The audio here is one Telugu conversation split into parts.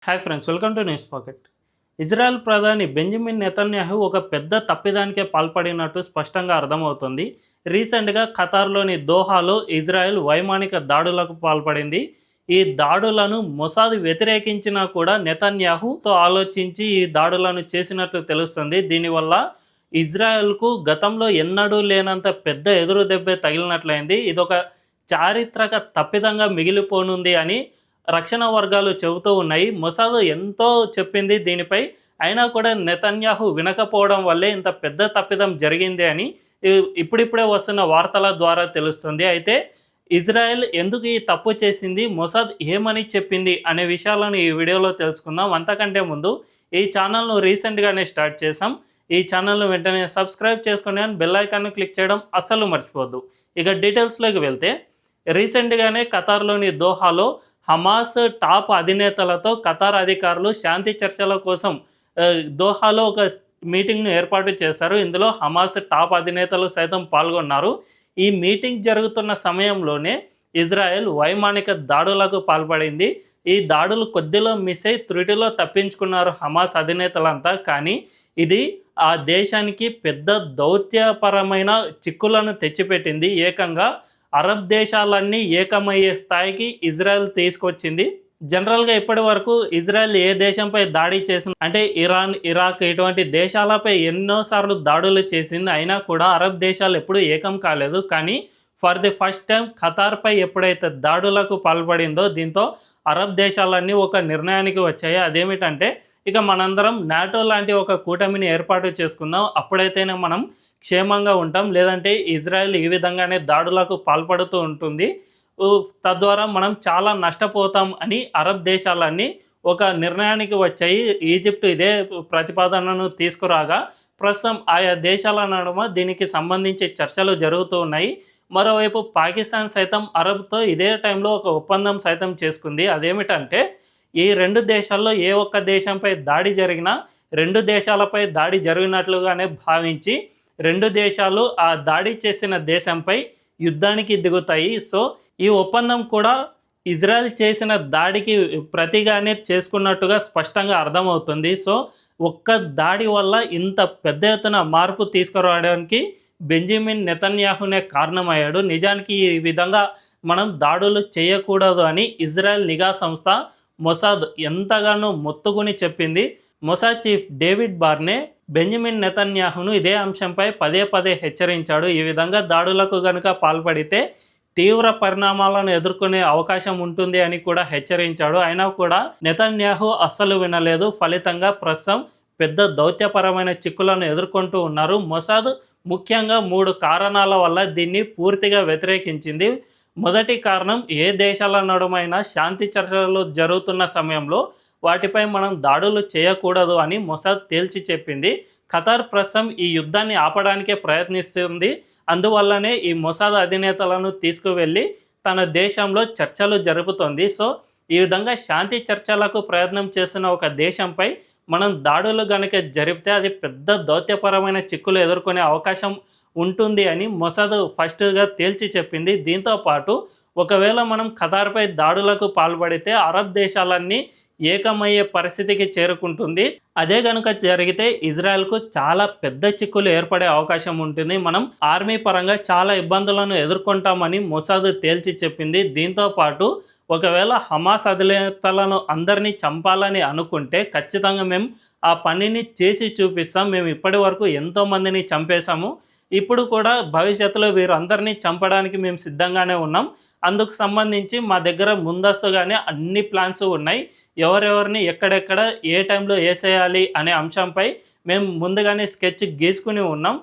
Hi friends, welcome to news pocket. Israel ప్రధాని బెంజమిన్ నెతన్యాహు ఒక పెద్ద తప్పిదానికే పాల్పడినట్టు స్పష్టంగా అర్థమవుతుంది. రీసెంట్గా ఖతార్లోని దోహాలో ఇజ్రాయెల్ వైమానిక దాడులకు పాల్పడింది. ఈ దాడులను మొసాద్ వ్యతిరేకించినా కూడా నెతన్యాహుతో ఆలోచించి ఈ దాడులను చేసినట్లు తెలుస్తుంది. దీనివల్ల ఇజ్రాయెల్కు గతంలో ఎన్నడూ లేనంత పెద్ద ఎదురు దెబ్బే తగిలినట్లయింది. ఇదొక చారిత్రక తప్పిదంగా మిగిలిపోనుంది అని రక్షణ వర్గాలు చెబుతూ ఉన్నాయి. మొసాద్ ఎంతో చెప్పింది దీనిపై, అయినా కూడా నెతన్యాహు వినకపోవడం వల్లే ఇంత పెద్ద తప్పిదం జరిగింది అని ఇప్పుడిప్పుడే వస్తున్న వార్తల ద్వారా తెలుస్తుంది. అయితే ఇజ్రాయెల్ ఎందుకు ఈ తప్పు చేసింది, మొసాద్ ఏమని చెప్పింది అనే విషయాలను ఈ వీడియోలో తెలుసుకుందాం. అంతకంటే ముందు ఈ ఛానల్ను రీసెంట్గానే స్టార్ట్ చేసాం. ఈ ఛానల్ను వెంటనే సబ్స్క్రైబ్ చేసుకుని బెల్ ఐకాన్ను క్లిక్ చేయడం అస్సలు మర్చిపోవద్దు. ఇక డీటెయిల్స్లోకి వెళ్తే, రీసెంట్గానే ఖతార్లోని దోహాలో హమాస్ టాప్ అధినేతలతో ఖతార్ అధికారులు శాంతి చర్చల కోసం దోహాలో ఒక మీటింగ్ను ఏర్పాటు చేశారు. ఇందులో హమాస్ టాప్ అధినేతలు సైతం పాల్గొన్నారు. ఈ మీటింగ్ జరుగుతున్న సమయంలోనే ఇజ్రాయెల్ వైమానిక దాడులకు పాల్పడింది. ఈ దాడులు కొద్దిలో మిస్ అయి త్రుటిలో తప్పించుకున్నారు హమాస్ అధినేతలంతా. కానీ ఇది ఆ దేశానికి పెద్ద దౌత్యపరమైన చిక్కులను తెచ్చిపెట్టింది. ఏకంగా అరబ్ దేశాలన్నీ ఏకమయ్యే స్థాయికి ఇజ్రాయెల్ తీసుకొచ్చింది. జనరల్గా ఇప్పటి వరకు ఇజ్రాయెల్ ఏ దేశంపై దాడి చేసింది అంటే ఇరాన్, ఇరాక్ ఇటువంటి దేశాలపై ఎన్నోసార్లు దాడులు చేసింది. అయినా కూడా అరబ్ దేశాలు ఎప్పుడూ ఏకం కాలేదు. కానీ ఫర్ ది ఫస్ట్ టైం ఖతార్పై ఎప్పుడైతే దాడులకు పాల్పడిందో దీంతో అరబ్ దేశాలన్నీ ఒక నిర్ణయానికి వచ్చాయి. అదేమిటంటే, ఇక మనందరం నాటో లాంటి ఒక కూటమిని ఏర్పాటు చేసుకుందాం, అప్పుడైతేనే మనం క్షేమంగా ఉంటాం. లేదంటే ఇజ్రాయెల్ ఈ విధంగానే దాడులకు పాల్పడుతూ ఉంటుంది, తద్వారా మనం చాలా నష్టపోతాం అని అరబ్ దేశాలన్నీ ఒక నిర్ణయానికి వచ్చాయి. ఈజిప్ట్ ఇదే ప్రతిపాదనను తీసుకురాగా ప్రస్తుతం ఆయా దేశాల నడుమ దీనికి సంబంధించి చర్చలు జరుగుతూ ఉన్నాయి. మరోవైపు పాకిస్తాన్ సైతం అరబ్తో ఇదే టైంలో ఒక ఒప్పందం సైతం చేసుకుంది. అదేమిటంటే, ఈ రెండు దేశాల్లో ఏ ఒక్క దేశంపై దాడి జరిగినా రెండు దేశాలపై దాడి జరిగినట్లుగానే భావించి రెండు దేశాలు ఆ దాడి చేసిన దేశంపై యుద్ధానికి దిగుతాయి. సో ఈ ఒప్పందం కూడా ఇజ్రాయెల్ చేసిన దాడికి ప్రతిగానే చేసుకున్నట్టుగా స్పష్టంగా అర్థమవుతుంది. సో ఒక్క దాడి వల్ల ఇంత పెద్ద ఎత్తున మార్పు తీసుకురావడానికి బెంజమిన్ నెతన్యాహునే కారణమయ్యాడు. నిజానికి ఈ విధంగా మనం దాడులు చేయకూడదు అని ఇజ్రాయెల్ నిఘా సంస్థ మొసాద్ ఎంతగానో మొత్తుకుని చెప్పింది. మొసాద్ చీఫ్ డేవిడ్ బార్నే బెంజమిన్ నెతన్యాహును ఇదే అంశంపై పదే పదే హెచ్చరించాడు. ఈ విధంగా దాడులకు గనుక పాల్పడితే తీవ్ర పరిణామాలను ఎదుర్కొనే అవకాశం ఉంటుంది అని కూడా హెచ్చరించాడు. అయినా కూడా నెతన్యాహు అస్సలు వినలేదు. ఫలితంగా ప్రస్తుతం పెద్ద దౌత్యపరమైన చిక్కులను ఎదుర్కొంటూ ఉన్నారు. మొసాద్ ముఖ్యంగా 3 కారణాల వల్ల దీన్ని పూర్తిగా వ్యతిరేకించింది. మొదటి కారణం, ఏ దేశాల నడుమైనా శాంతి చర్చలు జరుగుతున్న సమయంలో వాటిపై మనం దాడులు చేయకూడదు అని మొసాద్ తేల్చి చెప్పింది. ఖతార్ ప్రస్తుతం ఈ యుద్ధాన్ని ఆపడానికే ప్రయత్నిస్తుంది. అందువల్లనే ఈ మొసాద్ అధినేతలను తీసుకువెళ్ళి తన దేశంలో చర్చలు జరుపుతోంది. సో ఈ విధంగా శాంతి చర్చలకు ప్రయత్నం చేస్తున్న ఒక దేశంపై మనం దాడులు కనుక జరిపితే అది పెద్ద దౌత్యపరమైన చిక్కులు ఎదుర్కొనే అవకాశం ఉంటుంది అని మొసాద్ ఫస్ట్గా తేల్చి చెప్పింది. దీంతో పాటు ఒకవేళ మనం ఖతార్పై దాడులకు పాల్పడితే అరబ్ దేశాలన్నీ ఏకమయ్యే పరిస్థితికి చేరుకుంటుంది. అదే కనుక జరిగితే ఇజ్రాయెల్కు చాలా పెద్ద చిక్కులు ఏర్పడే అవకాశం ఉంటుంది. మనం ఆర్మీ పరంగా చాలా ఇబ్బందులను ఎదుర్కొంటామని మొసాద్ తేల్చి చెప్పింది. దీంతో పాటు ఒకవేళ హమాస్ అధినేతలను అందరినీ చంపాలని అనుకుంటే ఖచ్చితంగా మేము ఆ పనిని చేసి చూపిస్తాం. మేము ఇప్పటి వరకు ఎంతోమందిని చంపేశాము, ఇప్పుడు కూడా భవిష్యత్తులో వీరందరినీ చంపడానికి మేము సిద్ధంగానే ఉన్నాం. అందుకు సంబంధించి మా దగ్గర ముందస్తుగానే అన్ని ప్లాన్స్ ఉన్నాయి. ఎవరెవరిని ఎక్కడెక్కడ ఏ టైంలో వేసేయాలి అనే అంశంపై మేము ముందుగానే స్కెచ్ గీసుకుని ఉన్నాం.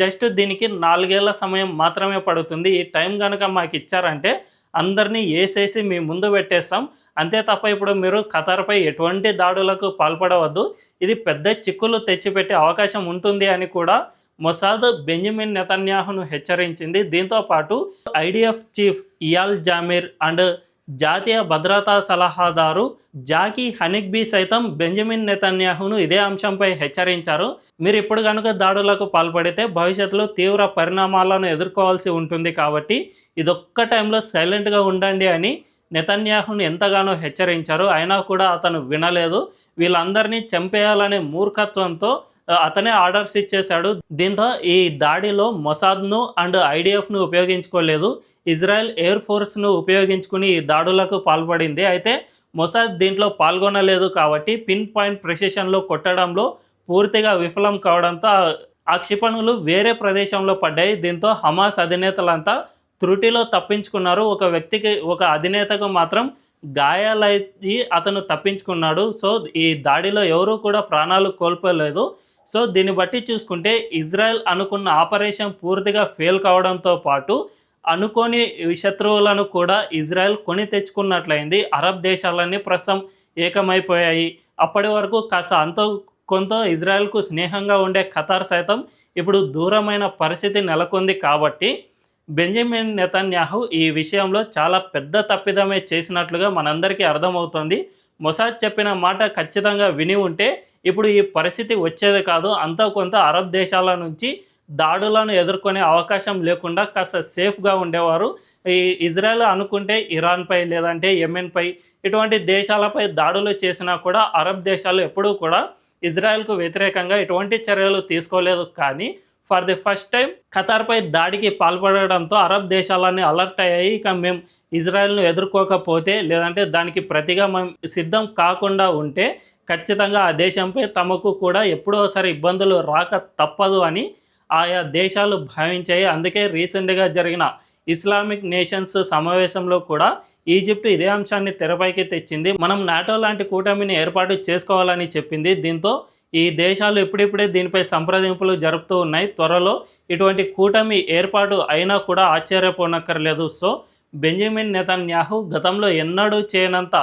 జస్ట్ దీనికి 4 ఏళ్ల సమయం మాత్రమే పడుతుంది. ఈ టైం కనుక మాకు ఇచ్చారంటే అందరినీ వేసేసి మీ ముందు పెట్టేస్తాం. అంతే తప్ప ఇప్పుడు మీరు ఖతార్పై ఎటువంటి దాడులకు పాల్పడవద్దు, ఇది పెద్ద చిక్కులు తెచ్చిపెట్టే అవకాశం ఉంటుంది అని కూడా మొసాద్ బెంజమిన్ నెతన్యాహును హెచ్చరించింది. దీంతో పాటు ఐడిఎఫ్ చీఫ్ ఇయాల్ జామీర్ అండ్ జాతీయ భద్రతా సలహాదారు జాకీ హనిగ్బీ సైతం బెంజమిన్ నెతన్యాహును ఇదే అంశంపై హెచ్చరించారు. మీరు ఇప్పుడు కనుక దాడులకు పాల్పడితే భవిష్యత్తులో తీవ్ర పరిణామాలను ఎదుర్కోవాల్సి ఉంటుంది, కాబట్టి ఇదొక్క టైంలో సైలెంట్గా ఉండండి అని నెతన్యాహును ఎంతగానో హెచ్చరించారు. అయినా కూడా అతను వినలేదు. వీళ్ళందరినీ చంపేయాలనే మూర్ఖత్వంతో అతనే ఆర్డర్స్ ఇచ్చేశాడు. దీంతో ఈ దాడిలో మొసాద్‌ను అండ్ ఐడీఎఫ్‌ను ఉపయోగించుకోలేదు. ఇజ్రాయెల్ ఎయిర్ ఫోర్స్‌ను ఉపయోగించుకుని ఈ దాడులకు పాల్పడింది. అయితే మొసాద్ దీంట్లో పాల్గొనలేదు కాబట్టి పిన్ పాయింట్ ప్రెసిషన్‌లో కొట్టడంలో పూర్తిగా విఫలం కావడంతో ఆ క్షిపణులు వేరే ప్రదేశంలో పడ్డాయి. దీంతో హమాస్ అధినేతలంతా త్రుటిలో తప్పించుకున్నారు. ఒక అధినేతకు మాత్రం గాయాలయ్యి అతను తప్పించుకున్నాడు. సో ఈ దాడిలో ఎవరూ కూడా ప్రాణాలు కోల్పోలేదు. సో దీన్ని బట్టి చూసుకుంటే ఇజ్రాయెల్ అనుకున్న ఆపరేషన్ పూర్తిగా ఫెయిల్ కావడంతో పాటు అనుకోని శత్రువులను కూడా ఇజ్రాయెల్ కొని తెచ్చుకున్నట్లయింది. అరబ్ దేశాలన్నీ ప్రస్తుతం ఏకమైపోయాయి. అప్పటి వరకు కాస్త అంతో కొంత ఇజ్రాయెల్కు స్నేహంగా ఉండే ఖతార్ సైతం ఇప్పుడు దూరమైన పరిస్థితి నెలకొంది. కాబట్టి బెంజమిన్ నెతన్యాహు ఈ విషయంలో చాలా పెద్ద తప్పిదమే చేసినట్లుగా మనందరికీ అర్థమవుతోంది. మొసాద్ చెప్పిన మాట ఖచ్చితంగా విని ఉంటే ఇప్పుడు ఈ పరిస్థితి వచ్చేది కాదు. అంతో కొంత అరబ్ దేశాల నుంచి దాడులను ఎదుర్కొనే అవకాశం లేకుండా కాస్త సేఫ్గా ఉండేవారు. ఈ ఇజ్రాయెల్ అనుకుంటే ఇరాన్పై లేదంటే యెమెన్పై ఇటువంటి దేశాలపై దాడులు చేసినా కూడా అరబ్ దేశాలు ఎప్పుడూ కూడా ఇజ్రాయెల్కు వ్యతిరేకంగా ఎటువంటి చర్యలు తీసుకోలేదు. కానీ ఫర్ ది ఫస్ట్ టైం ఖతార్పై దాడికి పాల్పడడంతో అరబ్ దేశాలన్నీ అలర్ట్ అయ్యాయి. ఇక మేము ఇజ్రాయెల్ను ఎదుర్కోకపోతే లేదంటే దానికి ప్రతిగా మేము సిద్ధం కాకుండా ఉంటే ఖచ్చితంగా ఆ దేశంపై తమకు కూడా ఎప్పుడో ఒకసారి ఇబ్బందులు రాక తప్పదు అని ఆయా దేశాలు భావించాయి. అందుకే రీసెంట్గా జరిగిన ఇస్లామిక్ నేషన్స్ సమావేశంలో కూడా ఈజిప్ట్ ఇదే అంశాన్ని తెరపైకి తెచ్చింది. మనం నాటో లాంటి కూటమిని ఏర్పాటు చేసుకోవాలని చెప్పింది. దీంతో ఈ దేశాలు ఇప్పుడిప్పుడే దీనిపై సంప్రదింపులు జరుపుతూ ఉన్నాయి. త్వరలో ఇటువంటి కూటమి ఏర్పాటు అయినా కూడా ఆశ్చర్యపోనక్కర్లేదు. సో బెంజమిన్ నెతన్యాహు గతంలో ఎన్నడూ చేయనంత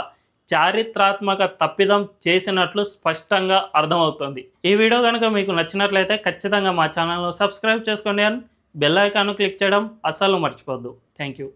చారిత్రాత్మక తప్పిదం చేసినట్లు స్పష్టంగా అర్థమవుతుంది. ఈ వీడియో కనుక మీకు నచ్చినట్లయితే ఖచ్చితంగా మా ఛానల్ను సబ్స్క్రైబ్ చేసుకోండి అండ్ బెల్ ఐకాన్ను క్లిక్ చేయడం అస్సలు మర్చిపోవద్దు. Thank you.